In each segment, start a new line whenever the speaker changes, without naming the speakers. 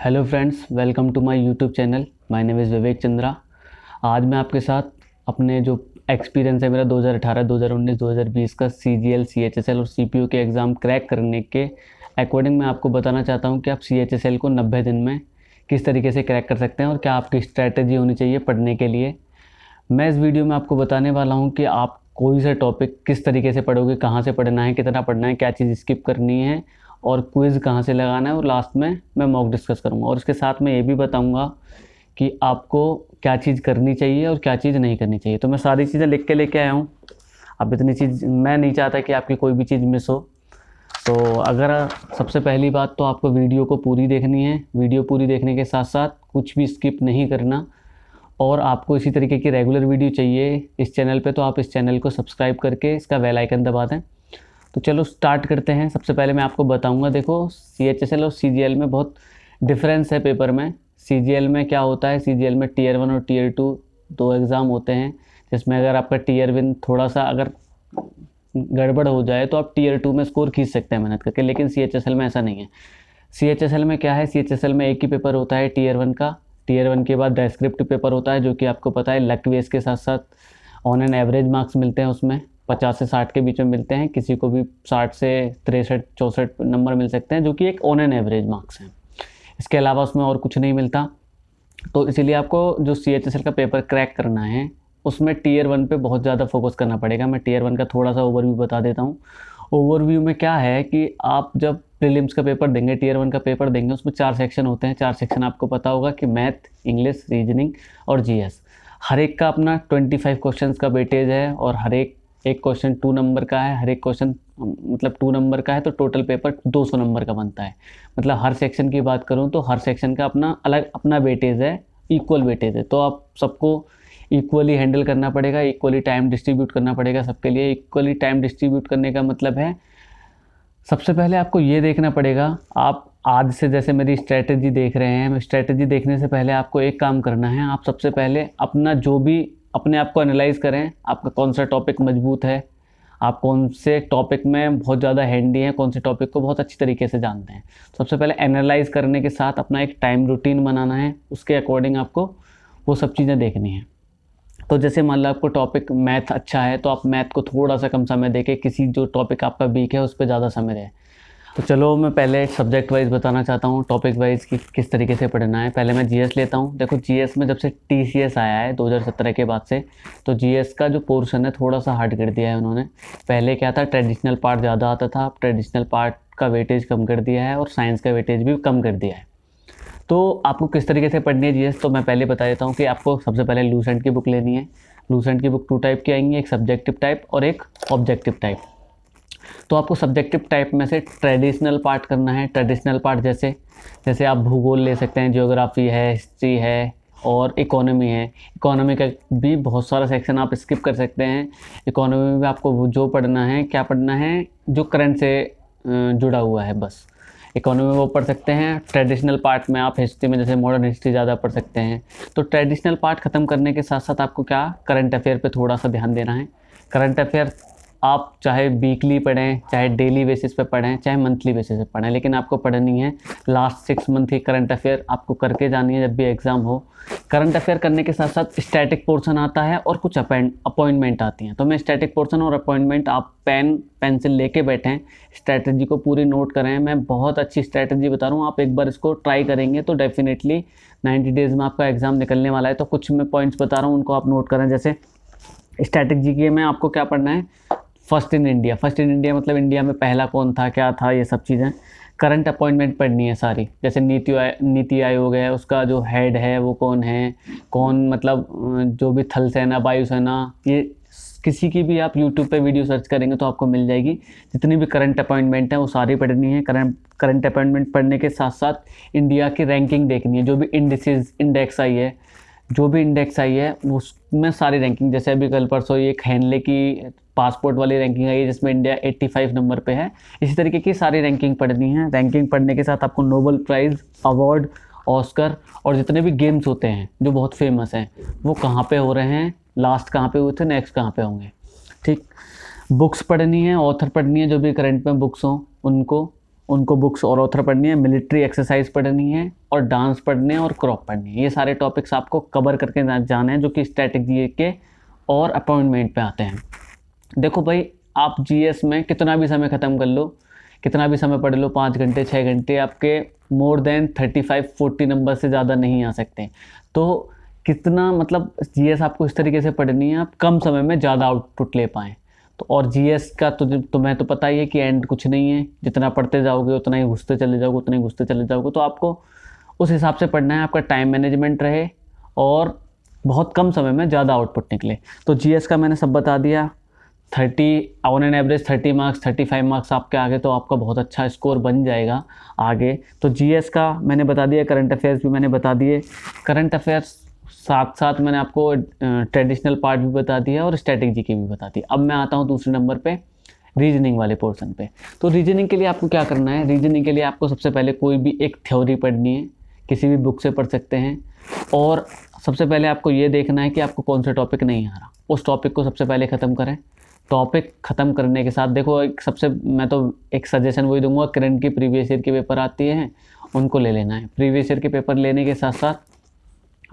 Hello friends, welcome to my YouTube channel. My name is Vivek Chandra. आज मैं आपके साथ अपने जो एक्सपीरियंस है मेरा 2018, 2019, 2020 का CGL, CHSL और CPU के एग्ज़ाम क्रैक करने के अकॉर्डिंग मैं आपको बताना चाहता हूं कि आप CHSL को 90 दिन में किस तरीके से क्रैक कर सकते हैं और क्या आपकी स्ट्रैटेजी होनी चाहिए पढ़ने के लिए। मैं इस वीडियो में आपको बताने वाला हूँ कि आप कोई सा टॉपिक किस तरीके से पढ़ोगे, कहाँ से पढ़ना है, कितना पढ़ना है, क्या चीज़ स्किप करनी है और क्विज़ कहाँ से लगाना है, और लास्ट में मैं मॉक डिस्कस करूँगा। और इसके साथ मैं ये भी बताऊँगा कि आपको क्या चीज़ करनी चाहिए और क्या चीज़ नहीं करनी चाहिए। तो मैं सारी चीज़ें लिख के लेके आया हूँ। अब इतनी चीज़ मैं नहीं चाहता कि आपकी कोई भी चीज़ मिस हो। तो अगर सबसे पहली बात तो आपको वीडियो को पूरी देखनी है। वीडियो पूरी देखने के साथ साथ कुछ भी स्किप नहीं करना। और आपको इसी तरीके की रेगुलर वीडियो चाहिए इस चैनल पे, तो आप इस चैनल को सब्सक्राइब करके इसका बेल आइकन दबा दें। तो चलो स्टार्ट करते हैं। सबसे पहले मैं आपको बताऊंगा, देखो CHSL और CGL में बहुत डिफरेंस है पेपर में। CGL में क्या होता है, CGL में Tier 1 और Tier 2 दो एग्ज़ाम होते हैं, जिसमें अगर आपका Tier 1 थोड़ा सा अगर गड़बड़ हो जाए तो आप Tier 2 में स्कोर खींच सकते हैं मेहनत करके, लेकिन CHSL में ऐसा नहीं है। CHSL में क्या है, CHSL में एक ही पेपर होता है Tier 1 का। Tier 1 के बाद डिस्क्रिप्टिव पेपर होता है, जो कि आपको पता है लक बेस के साथ साथ ऑन एन एवरेज मार्क्स मिलते हैं। उसमें 50 से 60 के बीच में मिलते हैं, किसी को भी 60 से 63, 64 नंबर मिल सकते हैं, जो कि एक ऑन एन एवरेज मार्क्स हैं। इसके अलावा उसमें और कुछ नहीं मिलता। तो इसीलिए आपको जो CHSL का पेपर क्रैक करना है उसमें Tier 1 पे बहुत ज़्यादा फोकस करना पड़ेगा। मैं Tier 1 का थोड़ा सा ओवरव्यू बता देता हूँ। ओवरव्यू में क्या है कि आप जब प्रीलिम्स का पेपर देंगे, Tier 1 का पेपर देंगे, उसमें 4 सेक्शन होते हैं। 4 सेक्शन आपको पता होगा कि मैथ, इंग्लिश, रीजनिंग और GS। हर एक का अपना 25 क्वेश्चंस का वेटेज है और हर एक क्वेश्चन 2 नंबर का है। हर एक क्वेश्चन मतलब 2 नंबर का है, तो टोटल पेपर 200 नंबर का बनता है। मतलब हर सेक्शन की बात करूं तो हर सेक्शन का अपना अलग अपना वेटेज है, इक्वल वेटेज है। तो आप सबको इक्वली हैंडल करना पड़ेगा, इक्वली टाइम डिस्ट्रीब्यूट करना पड़ेगा सबके लिए। इक्वली टाइम डिस्ट्रीब्यूट करने का मतलब है, सबसे पहले आपको ये देखना पड़ेगा, आप आज से जैसे मेरी स्ट्रैटेजी देख रहे हैं, स्ट्रैटेजी देखने से पहले आपको एक काम करना है। आप सबसे पहले अपना जो भी अपने आप को एनालाइज करें, आपका कौन सा टॉपिक मजबूत है, आप कौन से टॉपिक में बहुत ज़्यादा हैंडी हैं, कौन से टॉपिक को बहुत अच्छी तरीके से जानते हैं। सबसे पहले एनालाइज करने के साथ अपना एक टाइम रूटीन बनाना है, उसके अकॉर्डिंग आपको वो सब चीज़ें देखनी है। तो जैसे मान लो आपको टॉपिक मैथ अच्छा है, तो आप मैथ को थोड़ा सा कम समय देके किसी जो टॉपिक आपका वीक है उस पर ज़्यादा समय दें। तो चलो मैं पहले सब्जेक्ट वाइज बताना चाहता हूँ, टॉपिक वाइज कि किस तरीके से पढ़ना है। पहले मैं GS लेता हूँ। देखो GS में जब से TCS आया है 2017 के बाद से, तो GS का जो पोर्शन है थोड़ा सा हार्ड कर दिया है उन्होंने। पहले क्या था, ट्रेडिशनल पार्ट ज़्यादा आता था, अब ट्रेडिशनल पार्ट का वेटेज कम कर दिया है और साइंस का वेटेज भी कम कर दिया है। तो आपको किस तरीके से पढ़नी है GS, तो मैं पहले बता देता हूँ कि आपको सबसे पहले लूसेंट की बुक लेनी है। लूसेंट की बुक 2 टाइप की आएंगी, एक सब्जेक्टिव टाइप और एक ऑब्जेक्टिव टाइप। तो आपको सब्जेक्टिव टाइप में से ट्रेडिशनल पार्ट करना है। ट्रेडिशनल पार्ट जैसे आप भूगोल ले सकते हैं, ज्योग्राफी है, हिस्ट्री है और इकोनॉमी है। इकोनॉमी का भी बहुत सारा सेक्शन आप स्किप कर सकते हैं। इकोनॉमी में आपको जो पढ़ना है, क्या पढ़ना है, जो करंट से जुड़ा हुआ है, बस इकोनॉमी में वो पढ़ सकते हैं। ट्रेडिशनल पार्ट में आप हिस्ट्री में जैसे मॉडर्न हिस्ट्री ज़्यादा पढ़ सकते हैं। तो ट्रेडिशनल पार्ट ख़त्म करने के साथ साथ आपको क्या, करंट अफेयर पे थोड़ा सा ध्यान देना है। करंट अफेयर आप चाहे वीकली पढ़ें, चाहे डेली बेसिस पे पढ़ें, चाहे मंथली बेसिस पे पढ़ें, लेकिन आपको पढ़नी है लास्ट 6 मंथ की करंट अफेयर आपको करके जानी है जब भी एग्ज़ाम हो। करंट अफेयर करने के साथ साथ स्टैटिक पोर्शन आता है और कुछ अपॉइंटमेंट आती हैं। तो मैं स्टैटिक पोर्शन और अपॉइंटमेंट, आप पेन पेंसिल लेके बैठें, स्ट्रैटेजी को पूरी नोट करें। मैं बहुत अच्छी स्ट्रैटेजी बता रहा हूँ, आप एक बार इसको ट्राई करेंगे तो डेफिनेटली 90 डेज़ में आपका एग्ज़ाम निकलने वाला है। तो कुछ मैं पॉइंट्स बता रहा हूँ, उनको आप नोट करें। जैसे स्ट्रैटेजी के में आपको क्या पढ़ना है, first in India. First in India मतलब इंडिया में पहला कौन था, क्या था, ये सब चीज़ें। करंट अपॉइंटमेंट पढ़नी है सारी, जैसे नीति आयोग है, उसका जो हेड है वो कौन है, कौन मतलब जो भी थल सेना, वायुसेना, ये किसी की भी आप यूट्यूब पे वीडियो सर्च करेंगे तो आपको मिल जाएगी। जितनी भी करंट अपॉइंटमेंट हैं वो सारी पढ़नी है। करंट अपॉइंटमेंट पढ़ने के साथ साथ इंडिया की रैंकिंग देखनी है। जो भी इंडेक्स आई है, जो भी इंडेक्स आई है उसमें सारी रैंकिंग, जैसे अभी कल परसों एक हेनले की पासपोर्ट वाली रैंकिंग आई है जिसमें इंडिया 85 नंबर पे है। इसी तरीके की सारी रैंकिंग पढ़नी है। रैंकिंग पढ़ने के साथ आपको नोबेल प्राइज़, अवार्ड, ऑस्कर और जितने भी गेम्स होते हैं जो बहुत फेमस हैं वो कहाँ पे हो रहे हैं, लास्ट कहाँ पे हुए थे, नेक्स्ट कहाँ पे होंगे। ठीक, बुक्स पढ़नी है, ऑथर पढ़नी है, जो भी करंट में बुक्स हों उनको बुक्स और ऑथर पढ़नी है, मिलिट्री एक्सरसाइज पढ़नी है और डांस पढ़ने और क्रॉप पढ़नी है। ये सारे टॉपिक्स आपको कवर करके जाने हैं जो कि स्ट्रैटेजी के और अपॉइंटमेंट पे आते हैं। देखो भाई, आप जीएस में कितना भी समय ख़त्म कर लो, कितना भी समय पढ़ लो, 5 घंटे 6 घंटे, आपके मोर देन 35-40 नंबर से ज़्यादा नहीं आ सकते। तो कितना मतलब जीएस आपको इस तरीके से पढ़नी है आप कम समय में ज़्यादा आउटपुट ले पाएँ। तो और जीएस का तो तुम्हें तो पता ही है कि एंड कुछ नहीं है, जितना पढ़ते जाओगे उतना ही घुसते चले जाओगे, उतना ही घुसते चले जाओगे। तो आपको उस हिसाब से पढ़ना है, आपका टाइम मैनेजमेंट रहे और बहुत कम समय में ज़्यादा आउटपुट निकले। तो जीएस का मैंने सब बता दिया। 30 on an average 30 marks 35 marks आपके आगे, तो आपका बहुत अच्छा स्कोर बन जाएगा आगे। तो जीएस का मैंने बता दिया, करंट अफेयर्स भी मैंने बता दिए। करंट अफेयर्स साथ साथ मैंने आपको ट्रेडिशनल पार्ट भी बता दिया और स्ट्रैटेजी की भी बता दी। अब मैं आता हूँ दूसरे नंबर पे, रीजनिंग वाले पोर्शन पे। तो रीजनिंग के लिए आपको क्या करना है, रीजनिंग के लिए आपको सबसे पहले कोई भी एक थ्योरी पढ़नी है, किसी भी बुक से पढ़ सकते हैं। और सबसे पहले आपको ये देखना है कि आपको कौन सा टॉपिक नहीं आ रहा, उस टॉपिक को सबसे पहले ख़त्म करें। टॉपिक ख़त्म करने के साथ देखो, एक सबसे मैं तो एक सजेशन वही दूंगा, करंट की प्रीवियस ईयर के पेपर आती हैं उनको ले लेना है। प्रीवियस ईयर के पेपर लेने के साथ साथ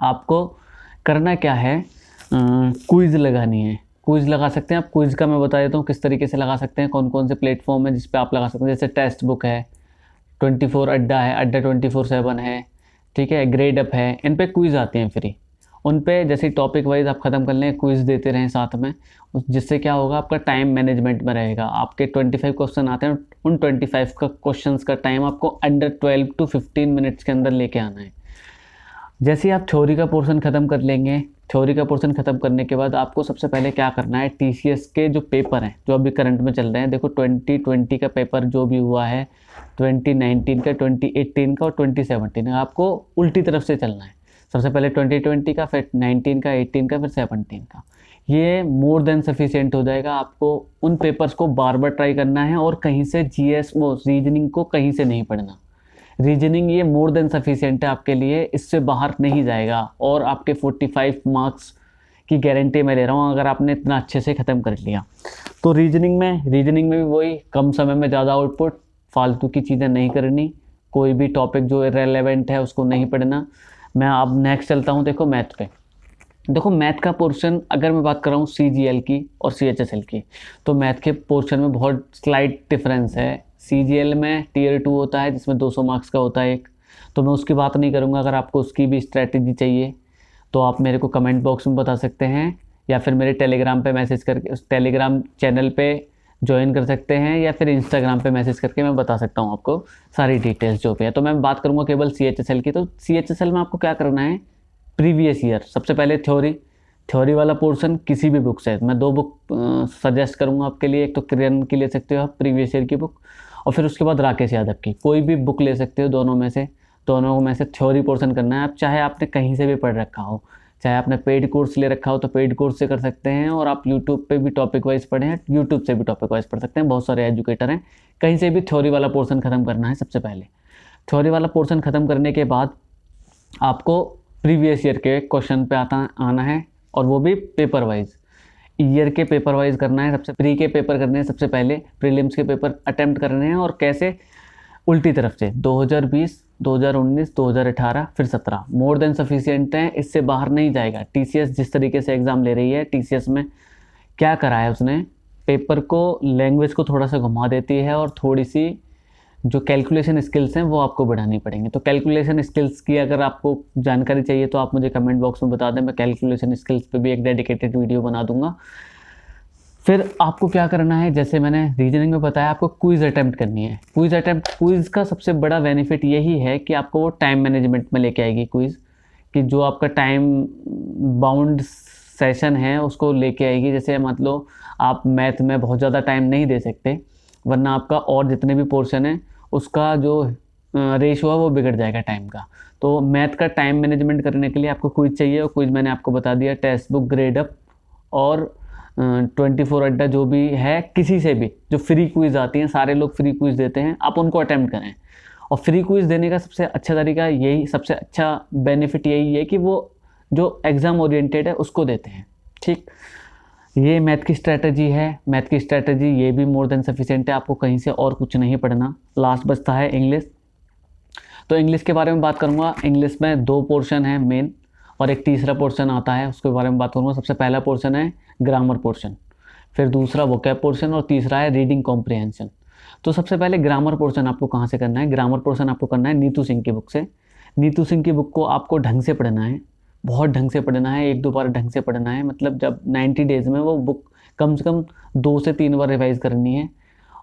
आपको करना क्या है, क्विज़ लगानी है। क्विज़ लगा सकते हैं आप, क्विज़ का मैं बता देता हूँ किस तरीके से लगा सकते हैं, कौन कौन से प्लेटफॉर्म है जिस पे आप लगा सकते हैं। जैसे टेक्स्ट बुक है, 24 अड्डा है, अड्डा 24/7 है, ठीक है, ग्रेड अप है, इन पे क्विज़ आते हैं फ्री। उन पे जैसे टॉपिक वाइज आप ख़त्म कर लें, क्विज़ देते रहें साथ में, जिससे क्या होगा, आपका टाइम मैनेजमेंट में रहेगा। आपके 25 क्वेश्चन आते हैं, उन 25 का क्वेश्चंस का टाइम आपको अंडर 12 to 15 मिनट्स के अंदर लेके आना है। जैसे ही आप थ्योरी का पोर्शन ख़त्म कर लेंगे, थ्योरी का पोर्शन ख़त्म करने के बाद आपको सबसे पहले क्या करना है, टीसीएस के जो पेपर हैं जो अभी करंट में चल रहे हैं, देखो 2020 का पेपर जो भी हुआ है, 2019 का, 2018 का और 2017 का, आपको उल्टी तरफ से चलना है। सबसे पहले 2020 का, फिर 19 का, 18 का, फिर 17 का। ये मोर देन सफिशिएंट हो जाएगा। आपको उन पेपर्स को बार बार ट्राई करना है और कहीं से जीएस वो रीजनिंग को कहीं से नहीं पढ़ना। रीजनिंग ये मोर देन सफिशिएंट है आपके लिए, इससे बाहर नहीं जाएगा और आपके 45 मार्क्स की गारंटी मैं ले रहा हूँ अगर आपने इतना अच्छे से ख़त्म कर लिया। तो रीजनिंग में भी वही कम समय में ज़्यादा आउटपुट, फालतू की चीज़ें नहीं करनी, कोई भी टॉपिक जो इररिलेवेंट है उसको नहीं पढ़ना। मैं अब नेक्स्ट चलता हूँ, देखो मैथ पे। देखो मैथ का पोर्शन अगर मैं बात कर रहा हूँ सीजीएल की और सीएचएसएल की, तो मैथ के पोर्शन में बहुत स्लाइट डिफरेंस है। सीजीएल में टीयर 2 होता है जिसमें 200 मार्क्स का होता है एक, तो मैं उसकी बात नहीं करूँगा। अगर आपको उसकी भी स्ट्रैटेजी चाहिए तो आप मेरे को कमेंट बॉक्स में बता सकते हैं या फिर मेरे टेलीग्राम पे मैसेज करके, उस टेलीग्राम चैनल पे ज्वाइन कर सकते हैं या फिर इंस्टाग्राम पे मैसेज करके मैं बता सकता हूँ आपको सारी डिटेल्स जो भी है। तो मैं बात करूँगा केवल सीएचएसएल की। तो सीएचएसएल में आपको क्या करना है, प्रीवियस ईयर सबसे पहले थ्योरी वाला पोर्शन किसी भी बुक से, मैं 2 बुक सजेस्ट करूँगा आपके लिए। एक तो किरण की ले सकते हो आप प्रीवियस ईयर की बुक, और फिर उसके बाद राकेश यादव की, कोई भी बुक ले सकते हो। दोनों में से थ्योरी पोर्शन करना है। आप चाहे आपने कहीं से भी पढ़ रखा हो, चाहे आपने पेड कोर्स ले रखा हो तो पेड कोर्स से कर सकते हैं, और आप यूट्यूब पे भी टॉपिक वाइज पढ़े हैं, यूट्यूब से भी टॉपिक वाइज पढ़ सकते हैं, बहुत सारे एजुकेटर हैं। कहीं से भी थ्योरी वाला पोर्शन ख़त्म करना है। सबसे पहले थ्योरी वाला पोर्शन ख़त्म करने के बाद आपको प्रीवियस ईयर के क्वेश्चन पे आना है, और वो भी पेपर वाइज, ईयर के पेपर वाइज करना है। सबसे प्री के पेपर करने हैं, सबसे पहले प्रीलिम्स के पेपर अटेम्प्ट करने हैं, और कैसे, उल्टी तरफ से 2020, 2019, 2018, फिर 17 मोर देन सफिशिएंट है, इससे बाहर नहीं जाएगा। टीसीएस जिस तरीके से एग्ज़ाम ले रही है, टीसीएस में क्या करा है उसने, पेपर को, लैंग्वेज को थोड़ा सा घुमा देती है, और थोड़ी सी जो कैलकुलेशन स्किल्स हैं वो आपको बढ़ानी पड़ेंगी। तो कैलकुलेशन स्किल्स की अगर आपको जानकारी चाहिए तो आप मुझे कमेंट बॉक्स में बता दें, मैं कैलकुलेशन स्किल्स पे भी एक डेडिकेटेड वीडियो बना दूंगा। फिर आपको क्या करना है, जैसे मैंने रीजनिंग में बताया, आपको क्विज़ अटैम्प्ट करनी है। क्विज़ का सबसे बड़ा बेनिफिट यही है कि आपको वो टाइम मैनेजमेंट में लेके आएगी क्विज़, कि जो आपका टाइम बाउंड सेशन है उसको लेके आएगी। जैसे मान लो आप मैथ में बहुत ज़्यादा टाइम नहीं दे सकते, वरना आपका और जितने भी पोर्शन है उसका जो रेशो है वो बिगड़ जाएगा टाइम का। तो मैथ का टाइम मैनेजमेंट करने के लिए आपको क्विज चाहिए, और क्विज मैंने आपको बता दिया, टेक्स्ट बुक, ग्रेड अप और 24 अड्डा जो भी है, किसी से भी जो फ्री क्विज आती हैं, सारे लोग फ्री क्विज देते हैं, आप उनको अटैम्प्ट करें। और फ्री क्विज देने का सबसे अच्छा तरीका यही, सबसे अच्छा बेनिफिट यही है कि वो जो एग्ज़ाम ओरिएंटेड है उसको देते हैं। ठीक, ये मैथ की स्ट्रैटेजी है। मैथ की स्ट्रैटेजी ये भी मोर देन सफिशिएंट है, आपको कहीं से और कुछ नहीं पढ़ना। लास्ट बचता है इंग्लिश। तो इंग्लिश के बारे में बात करूँगा। इंग्लिश में 2 पोर्शन है मेन, और एक तीसरा पोर्शन आता है, उसके बारे में बात करूँगा। सबसे पहला पोर्शन है ग्रामर पोर्शन, फिर दूसरा वोकैब पोर्शन, और तीसरा है रीडिंग कॉम्प्रिहेंशन। तो सबसे पहले ग्रामर पोर्शन आपको कहाँ से करना है? ग्रामर पोर्शन आपको करना है नीतू सिंह की बुक से। नीतू सिंह की बुक को आपको ढंग से पढ़ना है, बहुत ढंग से पढ़ना है, 1-2 बार ढंग से पढ़ना है। मतलब जब 90 डेज़ में वो बुक कम से कम 2 से 3 बार रिवाइज़ करनी है।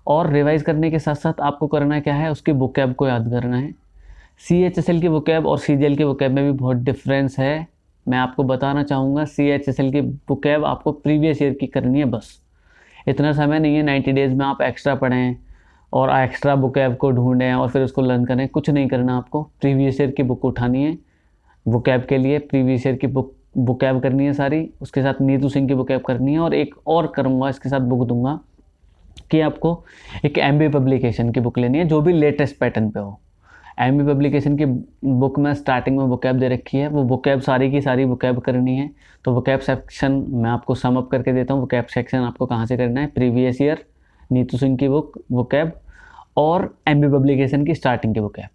और रिवाइज़ करने के साथ साथ आपको करना क्या है, उसकी वोकैब को याद करना है। CHSL की वोकैब और CGL की वोकैब में भी बहुत डिफरेंस है। मैं आपको बताना चाहूँगा, CHSL की वोकैब आपको प्रीवियस ईयर की करनी है बस। इतना समय नहीं है 90 डेज़ में आप एक्स्ट्रा पढ़ें और एक्स्ट्रा वोकैब को ढूंढें और फिर उसको लर्न करें, कुछ नहीं करना। आपको प्रीवियस ईयर की बुक उठानी है वोकैब के लिए, प्रीवियस ईयर की बुक वोकैब करनी है सारी, उसके साथ नीतू सिंह की वोकैब करनी है। और एक और करूँगा, इसके साथ बुक दूंगा कि आपको एक MB पब्लिकेशन की बुक लेनी है, जो भी लेटेस्ट पैटर्न पे हो। MB पब्लिकेशन की बुक में स्टार्टिंग में वोकैब दे रखी है, वो वोकैब सारी की सारी वोकैब करनी है। तो वोकैब सेक्शन मैं आपको सम अप करके देता हूँ। वोकैब सेक्शन आपको कहाँ से करना है? प्रीवियस ईयर, नीतू सिंह की बुक वोकैब, और MB पब्लिकेशन की स्टार्टिंग की वोकैब।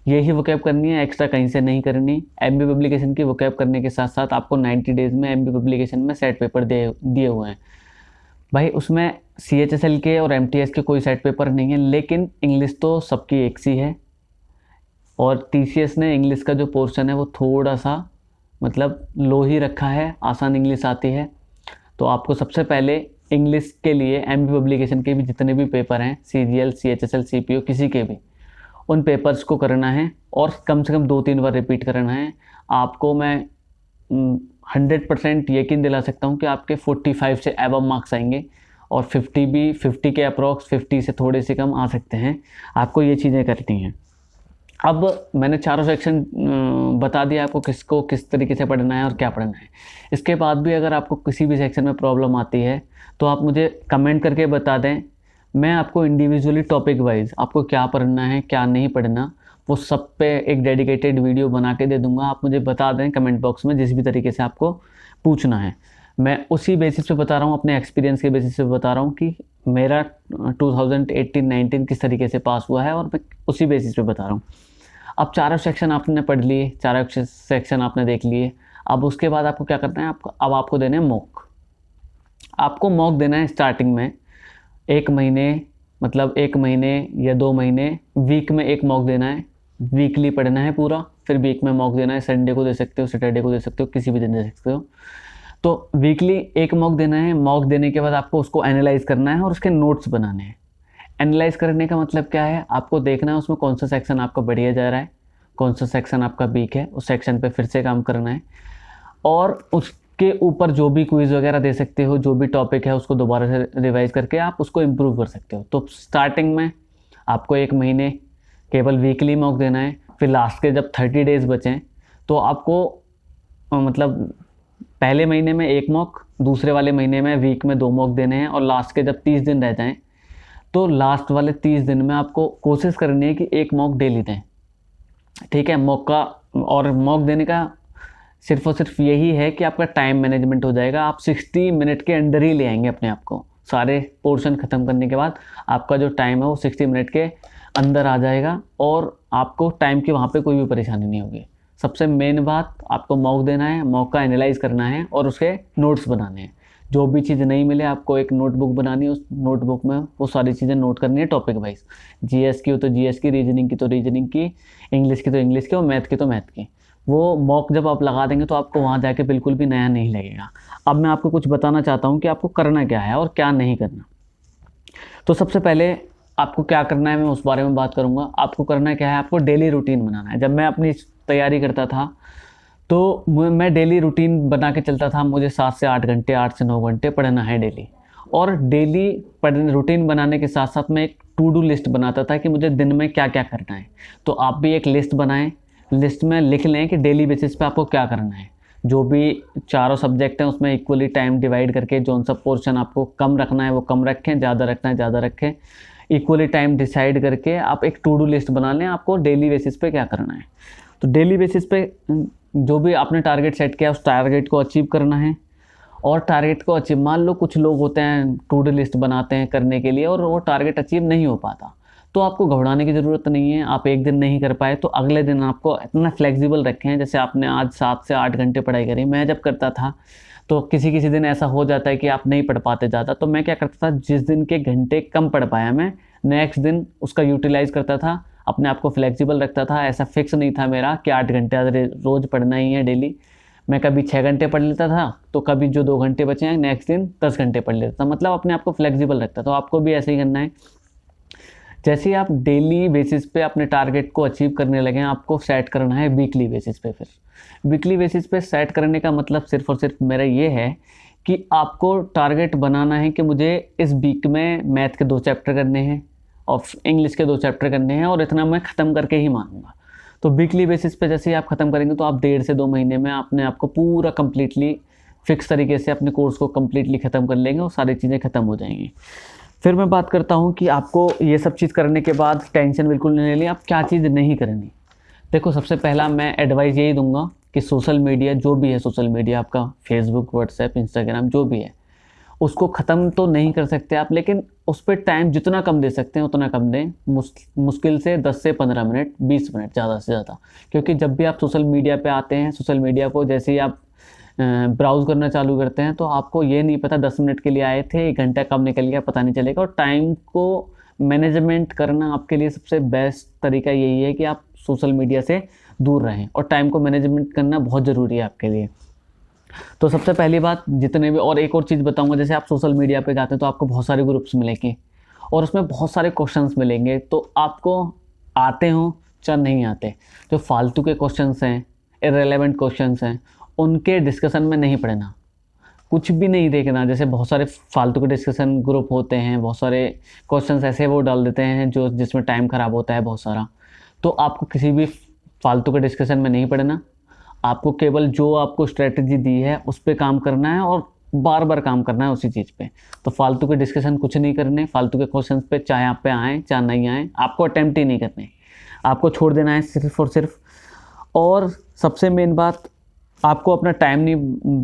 यही वोकैब करनी है, एक्स्ट्रा कहीं से नहीं करनी। MB पब्लिकेशन की वोकैब करने के साथ साथ आपको 90 डेज़ में MB पब्लिकेशन में सेट पेपर दिए हुए हैं भाई। उसमें CHSL के और MTS के कोई सेट पेपर नहीं है, लेकिन इंग्लिश तो सबकी एक सी है। और TCS ने इंग्लिश का जो पोर्शन है वो थोड़ा सा मतलब लो ही रखा है, आसान इंग्लिश आती है। तो आपको सबसे पहले इंग्लिश के लिए MB पब्लिकेशन के भी जितने भी पेपर हैं, CGL, CHSL, CPO, किसी के भी, उन पेपर्स को करना है और कम से कम 2-3 बार रिपीट करना है। आपको मैं 100% यकीन दिला सकता हूँ कि आपके 45 से अबव मार्क्स आएंगे, और 50 भी, 50 के अप्रॉक्स, 50 से थोड़े से कम आ सकते हैं। आपको ये चीज़ें करनी हैं। अब मैंने चारों सेक्शन बता दिया आपको किसको किस तरीके से पढ़ना है और क्या पढ़ना है। इसके बाद भी अगर आपको किसी भी सेक्शन में प्रॉब्लम आती है तो आप मुझे कमेंट करके बता दें। मैं आपको इंडिविजुअली टॉपिक वाइज आपको क्या पढ़ना है क्या नहीं पढ़ना, वो सब पे एक डेडिकेटेड वीडियो बना के दे दूंगा। आप मुझे बता दें कमेंट बॉक्स में जिस भी तरीके से आपको पूछना है। मैं उसी बेसिस पे बता रहा हूँ, अपने एक्सपीरियंस के बेसिस पे बता रहा हूँ कि मेरा 2018-19 किस तरीके से पास हुआ है, और मैं उसी बेसिस पे बता रहा हूँ। अब चारों सेक्शन आपने पढ़ लिए, चारों सेक्शन आपने देख लिए। अब उसके बाद आपको क्या करना है, अब आपको देना है मॉक। आपको मॉक देना है स्टार्टिंग में 1 महीने, मतलब 1 महीने या 2 महीने, वीक में 1 मॉक देना है। वीकली पढ़ना है पूरा, फिर वीक में मॉक देना है। संडे को दे सकते हो, सैटरडे को दे सकते हो, किसी भी दिन दे सकते हो। तो वीकली 1 मॉक देना है। मॉक देने के बाद आपको उसको एनालाइज करना है और उसके नोट्स बनाने हैं। एनालाइज करने का मतलब क्या है, आपको देखना है उसमें कौन सा सेक्शन आपका बढ़िया जा रहा है, कौन सा सेक्शन आपका वीक है, उस सेक्शन पे फिर से काम करना है। और उसके ऊपर जो भी क्विज़ वगैरह दे सकते हो, जो भी टॉपिक है उसको दोबारा से रिवाइज करके आप उसको इम्प्रूव कर सकते हो। तो स्टार्टिंग में आपको 1 महीने केवल वीकली मॉक देना है। फिर लास्ट के जब 30 डेज़ बचें तो आपको मतलब पहले महीने में 1 मॉक, दूसरे वाले महीने में वीक में 2 मॉक देने हैं, और लास्ट के जब 30 दिन रह जाएँ तो लास्ट वाले 30 दिन में आपको कोशिश करनी है कि 1 मॉक डेली दें। ठीक है, मॉक का और मॉक देने का सिर्फ और सिर्फ यही है कि आपका टाइम मैनेजमेंट हो जाएगा। आप 60 मिनट के अंदर ही ले आएंगे अपने आप को। सारे पोर्शन ख़त्म करने के बाद आपका जो टाइम है वो 60 मिनट के अंदर आ जाएगा, और आपको टाइम की वहाँ पे कोई भी परेशानी नहीं होगी। सबसे मेन बात, आपको मॉक देना है, मॉक का एनालाइज करना है और उसके नोट्स बनाने हैं। जो भी चीज़ नहीं मिले आपको एक नोटबुक बनानी है, उस नोटबुक में वो सारी चीज़ें नोट करनी है टॉपिक वाइज। जीएस की हो तो जीएस की, रीजनिंग की तो रीजनिंग की, इंग्लिश की तो इंग्लिश की, और मैथ की तो मैथ की। वो मॉक जब आप लगा देंगे तो आपको वहाँ जाके बिल्कुल भी नया नहीं लगेगा। अब मैं आपको कुछ बताना चाहता हूँ कि आपको करना क्या है और क्या नहीं करना। तो सबसे पहले आपको क्या करना है मैं उस बारे में बात करूँगा। आपको करना क्या है, आपको डेली रूटीन बनाना है। जब मैं अपनी तैयारी करता था तो मैं डेली रूटीन बना के चलता था। मुझे 7 से 8 घंटे, 8 से 9 घंटे पढ़ना है डेली। और डेली रूटीन बनाने के साथ साथ मैं एक टू डू लिस्ट बनाता था कि मुझे दिन में क्या क्या करना है। तो आप भी एक लिस्ट बनाएं, लिस्ट में लिख लें कि डेली बेसिस पे आपको क्या करना है। जो भी चारों सब्जेक्ट हैं उसमें इक्वली टाइम डिवाइड करके जो सब पोर्शन आपको कम रखना है वो कम रखें, ज़्यादा रखना है ज़्यादा रखें। इक्वली टाइम डिसाइड करके आप एक टू डू लिस्ट बना लें, आपको डेली बेसिस पे क्या करना है। तो डेली बेसिस पे जो भी आपने टारगेट सेट किया उस टारगेट को अचीव करना है। और टारगेट को अचीव, मान लो कुछ लोग होते हैं टू डू लिस्ट बनाते हैं करने के लिए और वो टारगेट अचीव नहीं हो पाता, तो आपको घबराने की ज़रूरत नहीं है। आप एक दिन नहीं कर पाए तो अगले दिन आपको इतना फ्लेक्सिबल रखें। जैसे आपने आज 7 से 8 घंटे पढ़ाई करी, मैं जब करता था तो किसी किसी दिन ऐसा हो जाता है कि आप नहीं पढ़ पाते ज़्यादा, तो मैं क्या करता था, जिस दिन के घंटे कम पढ़ पाया मैं नेक्स्ट दिन उसका यूटिलाइज़ करता था, अपने आप को फ्लेक्सिबल रखता था। ऐसा फिक्स नहीं था मेरा कि 8 घंटे रोज़ पढ़ना ही है डेली। मैं कभी 6 घंटे पढ़ लेता था, तो कभी जो 2 घंटे बचे हैं नेक्स्ट दिन 10 घंटे पढ़ लेता था, मतलब अपने आप को फ्लेक्सिबल रखता था। तो आपको भी ऐसे ही करना है। जैसे ही आप डेली बेसिस पे अपने टारगेट को अचीव करने लगे, आपको सेट करना है वीकली बेसिस पे। फिर वीकली बेसिस पे सेट करने का मतलब सिर्फ और सिर्फ मेरा ये है कि आपको टारगेट बनाना है कि मुझे इस वीक में मैथ के 2 चैप्टर करने हैं और इंग्लिश के 2 चैप्टर करने हैं और इतना मैं ख़त्म करके ही मानूंगा। तो वीकली बेसिस पे जैसे ही आप ख़त्म करेंगे तो आप 1.5 से 2 महीने में अपने आप को पूरा कंप्लीटली फिक्स तरीके से अपने कोर्स को कंप्लीटली ख़त्म कर लेंगे और सारी चीज़ें ख़त्म हो जाएंगी। फिर मैं बात करता हूँ कि आपको ये सब चीज़ करने के बाद टेंशन बिल्कुल नहीं लेनी, आप क्या चीज़ नहीं करनी। देखो, सबसे पहला मैं एडवाइस यही दूंगा कि सोशल मीडिया जो भी है, सोशल मीडिया आपका फेसबुक, व्हाट्सएप, इंस्टाग्राम जो भी है, उसको ख़त्म तो नहीं कर सकते आप, लेकिन उस पर टाइम जितना कम दे सकते हैं उतना कम दें। मुश्किल से 10 से 15 मिनट, 20 मिनट ज़्यादा से ज़्यादा। क्योंकि जब भी आप सोशल मीडिया पे आते हैं, सोशल मीडिया को जैसे ही आप ब्राउज़ करना चालू करते हैं, तो आपको ये नहीं पता 10 मिनट के लिए आए थे, 1 घंटा कब निकल गया पता नहीं चलेगा। और टाइम को मैनेजमेंट करना आपके लिए सबसे बेस्ट तरीका यही है कि आप सोशल मीडिया से दूर रहें, और टाइम को मैनेजमेंट करना बहुत ज़रूरी है आपके लिए। तो सबसे पहली बात, जितने भी, और एक और चीज़ बताऊंगा, जैसे आप सोशल मीडिया पे जाते हैं तो आपको बहुत सारे ग्रुप्स मिलेंगे और उसमें बहुत सारे क्वेश्चंस मिलेंगे। तो आपको आते हों चाहे नहीं आते, जो फालतू के क्वेश्चंस हैं, इररिलेवेंट क्वेश्चंस हैं, उनके डिस्कशन में नहीं पढ़ना, कुछ भी नहीं देखना। जैसे बहुत सारे फालतू के डिस्कशन ग्रुप होते हैं, बहुत सारे क्वेश्चंस ऐसे वो डाल देते हैं जो जिसमें टाइम ख़राब होता है बहुत सारा। तो आपको किसी भी फालतू के डिस्कशन में नहीं पढ़ना, आपको केवल जो आपको स्ट्रेटजी दी है उस पर काम करना है और बार बार काम करना है उसी चीज़ पे। तो फालतू के डिस्कशन कुछ नहीं करने, फालतू के क्वेश्चंस पे चाहे आप पे आएँ चाहे नहीं आएँ, आपको अटैम्प्ट ही नहीं करने, आपको छोड़ देना है सिर्फ और सिर्फ। और सबसे मेन बात, आपको अपना टाइम नहीं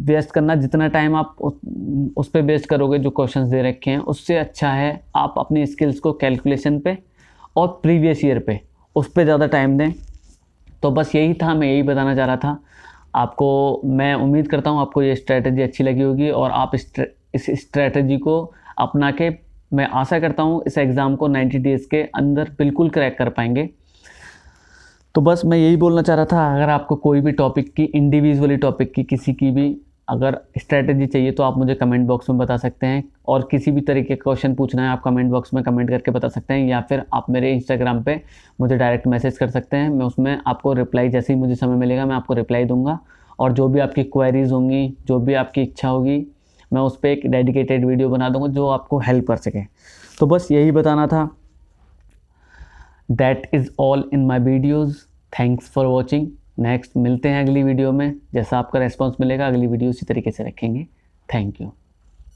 वेस्ट करना। जितना टाइम आप उस पर वेस्ट करोगे जो क्वेश्चंस दे रखे हैं, उससे अच्छा है आप अपनी स्किल्स को कैलकुलेशन पे और प्रीवियस ईयर पे, उस पर ज़्यादा टाइम दें। तो बस यही था, मैं यही बताना चाह रहा था आपको। मैं उम्मीद करता हूँ आपको ये स्ट्रैटेजी अच्छी लगी होगी और आप इस स्ट्रैटेजी को अपना के, मैं आशा करता हूँ इस एग्ज़ाम को 90 डेज़ के अंदर बिल्कुल क्रैक कर पाएंगे। तो बस मैं यही बोलना चाह रहा था। अगर आपको कोई भी टॉपिक की, इंडिविजुअली टॉपिक की किसी की भी अगर स्ट्रैटेजी चाहिए तो आप मुझे कमेंट बॉक्स में बता सकते हैं, और किसी भी तरीके का क्वेश्चन पूछना है आप कमेंट बॉक्स में कमेंट करके बता सकते हैं, या फिर आप मेरे इंस्टाग्राम पे मुझे डायरेक्ट मैसेज कर सकते हैं। मैं उसमें आपको रिप्लाई, जैसे ही मुझे समय मिलेगा मैं आपको रिप्लाई दूंगा। और जो भी आपकी क्वेरीज होंगी, जो भी आपकी इच्छा होगी, मैं उस पर एक डेडिकेटेड वीडियो बना दूँगा जो आपको हेल्प कर सके। तो बस यही बताना था। That is all in my videos. Thanks for watching. Next मिलते हैं अगली वीडियो में। जैसा आपका रेस्पॉन्स मिलेगा अगली वीडियो उसी तरीके से रखेंगे। Thank you.